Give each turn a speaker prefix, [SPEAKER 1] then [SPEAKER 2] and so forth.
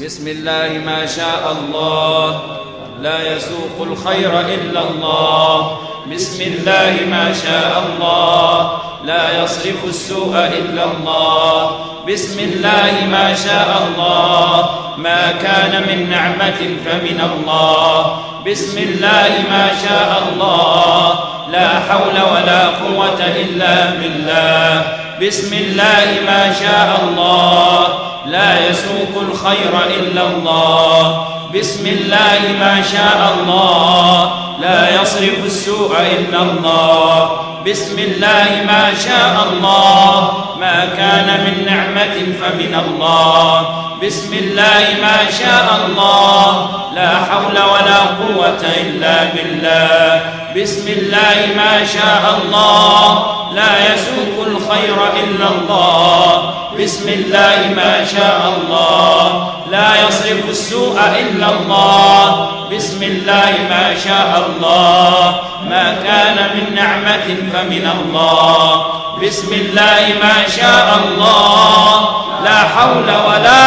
[SPEAKER 1] بسم الله ما شاء الله، لا يسوق الخير إلا الله. بسم الله ما شاء الله، لا يصرف السوء إلا الله. بسم الله ما شاء الله، ما كان من نعمة فمن الله. بسم الله ما شاء الله، لا حول ولا قوة إلا بالله. بسم الله ما شاء الله، لا يسوق الخير إلا الله. بسم الله ما شاء الله، لا يصرف السوء إلا الله. بسم الله ما شاء الله، ما كان من نعمة فمن الله. بسم الله ما شاء الله، لا حول ولا قوة إلا بالله. بسم الله ما شاء الله، لا يسوق الخير إلا الله. بسم الله ما شاء الله، لا يصرف السوء إلا الله. بسم الله ما شاء الله، ما كان من نعمة فمن الله. بسم الله ما شاء الله، لا حول ولا